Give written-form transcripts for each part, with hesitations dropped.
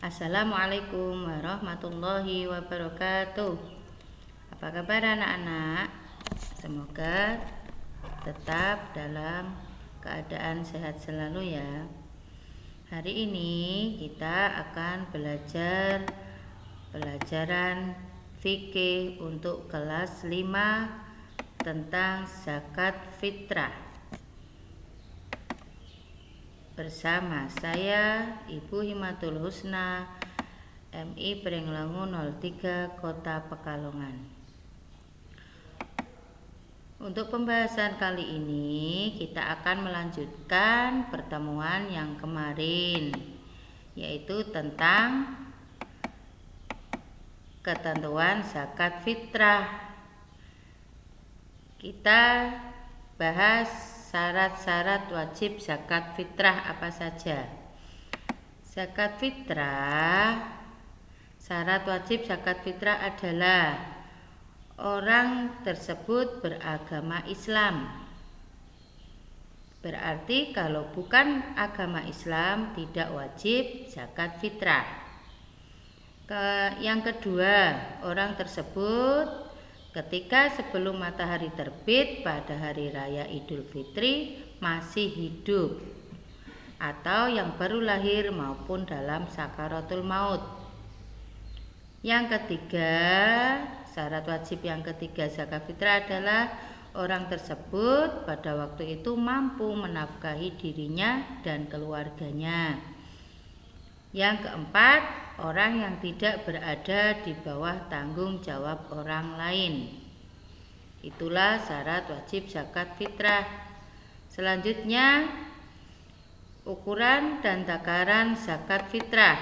Assalamualaikum warahmatullahi wabarakatuh. Apa kabar anak-anak? Semoga tetap dalam keadaan sehat selalu ya. Hari ini kita akan belajar pelajaran fikih untuk kelas 5 tentang zakat fitrah. Bersama saya Ibu Himatul Husna, MI Pringlangu 03 Kota Pekalongan. Untuk pembahasan kali ini kita akan melanjutkan pertemuan yang kemarin, yaitu tentang ketentuan zakat fitrah. Kita bahas syarat-syarat wajib zakat fitrah apa saja. Zakat fitrah, syarat wajib zakat fitrah adalah orang tersebut beragama Islam. Berarti kalau bukan agama Islam tidak wajib zakat fitrah. Yang kedua, orang tersebut ketika sebelum matahari terbit pada hari raya Idul Fitri masih hidup atau yang baru lahir maupun dalam sakaratul maut. Yang ketiga, syarat wajib yang ketiga zakat fitrah adalah orang tersebut pada waktu itu mampu menafkahi dirinya dan keluarganya. Yang keempat, orang yang tidak berada di bawah tanggung jawab orang lain. Itulah syarat wajib zakat fitrah. Selanjutnya, ukuran dan takaran zakat fitrah.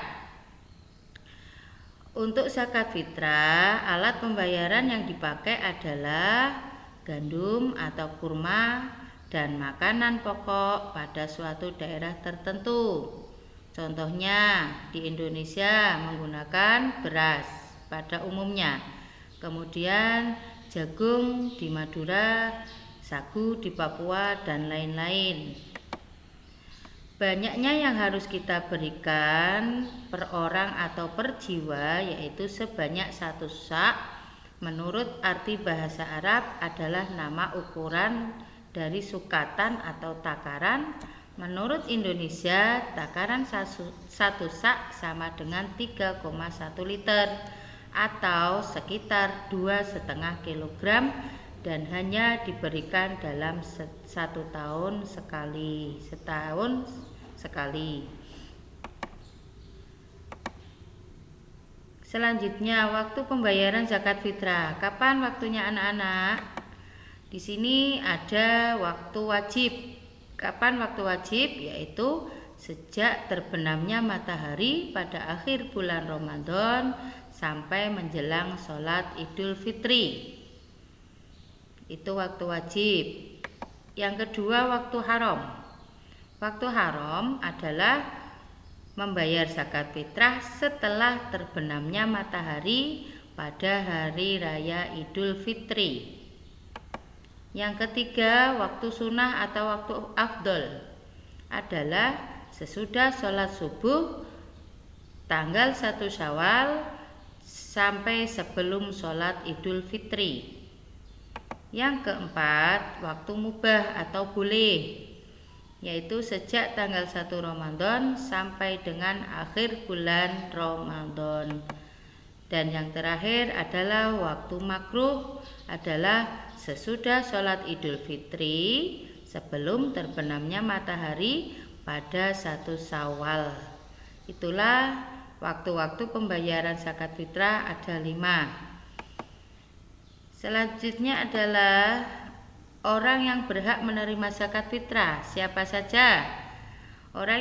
Untuk zakat fitrah, alat pembayaran yang dipakai adalah gandum atau kurma dan makanan pokok pada suatu daerah tertentu. Contohnya di Indonesia menggunakan beras pada umumnya, kemudian jagung di Madura, sagu di Papua, dan lain-lain. Banyaknya yang harus kita berikan per orang atau per jiwa yaitu sebanyak 1 sak. Menurut arti bahasa Arab adalah nama ukuran dari sukatan atau takaran. Menurut Indonesia, takaran 1 sak sama dengan 3,1 liter atau sekitar 2,5 kilogram dan hanya diberikan dalam setahun sekali. Selanjutnya, waktu pembayaran zakat fitrah. Kapan waktunya anak-anak? Di sini ada waktu wajib. Kapan waktu wajib? Yaitu sejak terbenamnya matahari pada akhir bulan Ramadan sampai menjelang sholat Idul Fitri. Itu waktu wajib. Yang kedua, waktu haram. Waktu haram adalah membayar zakat fitrah setelah terbenamnya matahari pada hari raya Idul Fitri. Yang ketiga, waktu sunnah atau waktu afdol adalah sesudah sholat subuh tanggal 1 Syawal sampai sebelum sholat Idul Fitri. Yang keempat, waktu mubah atau boleh, yaitu sejak tanggal 1 Ramadan sampai dengan akhir bulan Ramadan. Dan yang terakhir adalah waktu makruh adalah sesudah sholat Idul Fitri sebelum terbenamnya matahari pada 1 Syawal. Itulah waktu-waktu pembayaran zakat fitrah, ada 5. Selanjutnya adalah orang yang berhak menerima zakat fitrah. Siapa saja? Orang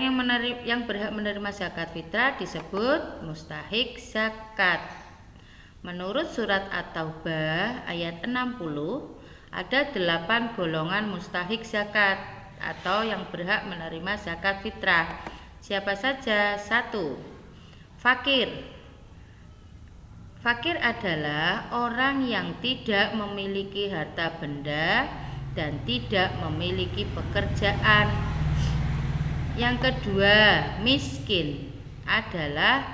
yang berhak menerima zakat fitrah disebut mustahik zakat. Menurut surat At-Taubah ayat 60, ada 8 golongan mustahik zakat atau yang berhak menerima zakat fitrah. Siapa saja? 1. Fakir. Fakir adalah orang yang tidak memiliki harta benda dan tidak memiliki pekerjaan. Yang kedua, miskin adalah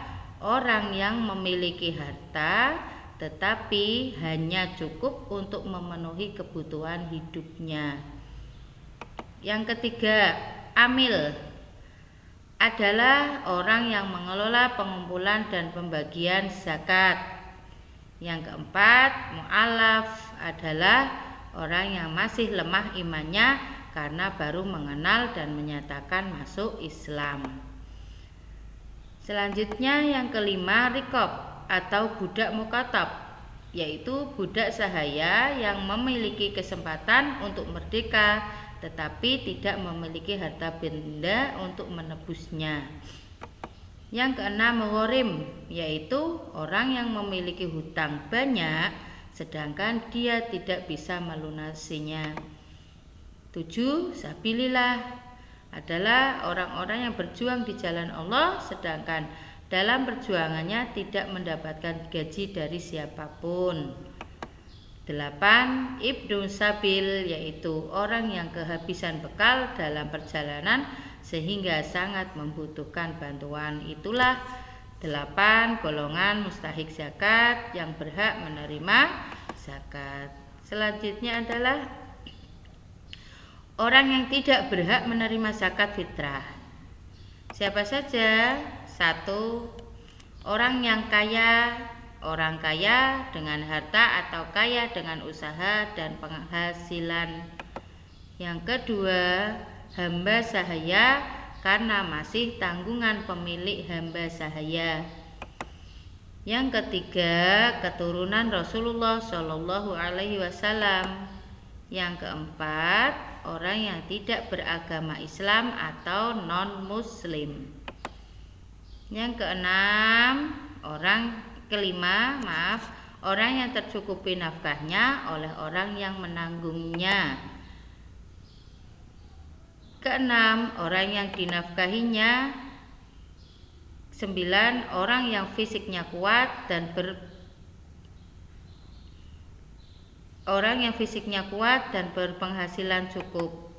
orang yang memiliki harta tetapi hanya cukup untuk memenuhi kebutuhan hidupnya. Yang ketiga, amil adalah orang yang mengelola pengumpulan dan pembagian zakat. Yang keempat, mu'alaf adalah orang yang masih lemah imannya karena baru mengenal dan menyatakan masuk Islam. Selanjutnya yang kelima, riqab atau budak mukatab, yaitu budak sahaya yang memiliki kesempatan untuk merdeka tetapi tidak memiliki harta benda untuk menebusnya. Yang keenam, gharim, yaitu orang yang memiliki hutang banyak sedangkan dia tidak bisa melunasinya. 7. Sabilillah adalah orang-orang yang berjuang di jalan Allah sedangkan dalam perjuangannya tidak mendapatkan gaji dari siapapun. 8. Ibnu sabil, yaitu orang yang kehabisan bekal dalam perjalanan sehingga sangat membutuhkan bantuan. Itulah 8 golongan mustahik zakat yang berhak menerima zakat. Selanjutnya adalah orang yang tidak berhak menerima zakat fitrah. Siapa saja? 1. Orang yang kaya, orang kaya dengan harta atau kaya dengan usaha dan penghasilan. Yang kedua, hamba sahaya karena masih tanggungan pemilik hamba sahaya. Yang ketiga, keturunan Rasulullah Shallallahu Alaihi Wasallam. Yang keempat, orang yang tidak beragama Islam atau non-Muslim. Yang keenam, orang yang tercukupi nafkahnya oleh orang yang menanggungnya. Keenam, orang yang dinafkahinya. 9. Orang yang fisiknya kuat dan berpenghasilan cukup.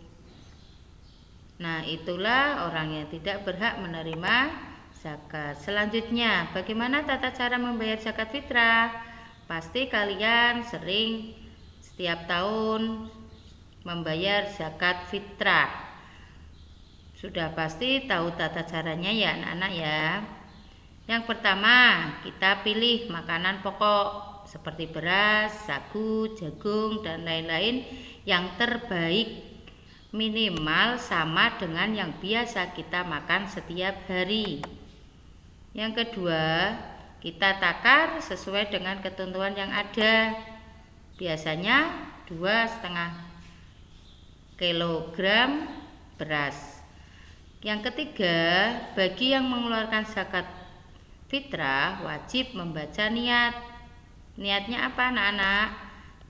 Nah, itulah orang yang tidak berhak menerima zakat. Selanjutnya, bagaimana tata cara membayar zakat fitrah? Pasti kalian sering setiap tahun membayar zakat fitrah. Sudah pasti tahu tata caranya ya anak-anak ya. Yang pertama, kita pilih makanan pokok seperti beras, sagu, jagung, dan lain-lain yang terbaik, minimal sama dengan yang biasa kita makan setiap hari. Yang kedua, kita takar sesuai dengan ketentuan yang ada. Biasanya 2,5 kilogram beras. Yang ketiga, bagi yang mengeluarkan zakat fitrah wajib membaca niat. Niatnya apa anak-anak?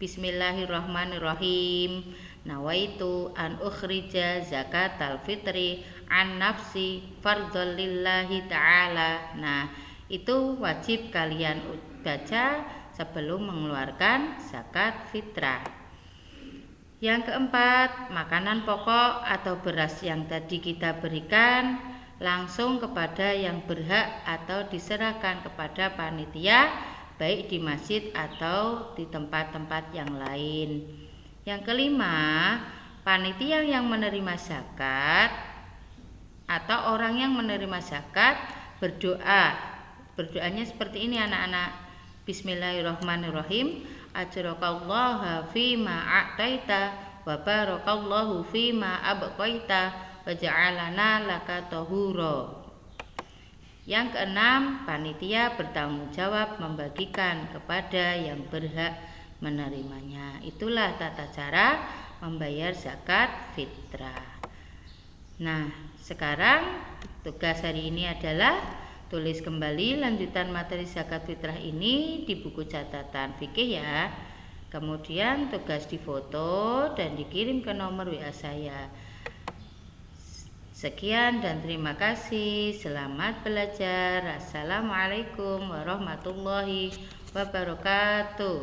Bismillahirrahmanirrahim. Nawaitu an ukhrija zakatal fitri an nafsi fardhol lillahi ta'ala. Nah, itu wajib kalian baca sebelum mengeluarkan zakat fitrah. Yang keempat, makanan pokok atau beras yang tadi kita berikan langsung kepada yang berhak atau diserahkan kepada panitia baik di masjid atau di tempat-tempat yang lain. Yang kelima, panitia yang menerima zakat atau orang yang menerima zakat berdoa. Berdoanya seperti ini anak-anak. Bismillahirrahmanirrahim. Ajrokallahu fima a'taita wa barakallahu fima abqaita wa ja'alana laka tahura. Yang keenam, panitia bertanggung jawab membagikan kepada yang berhak menerimanya. Itulah tata cara membayar zakat fitrah. Nah, sekarang tugas hari ini adalah tulis kembali lanjutan materi zakat fitrah ini di buku catatan fikih ya. Kemudian tugas difoto dan dikirim ke nomor WA saya. Sekian dan terima kasih. Selamat belajar. Assalamualaikum warahmatullahi wabarakatuh.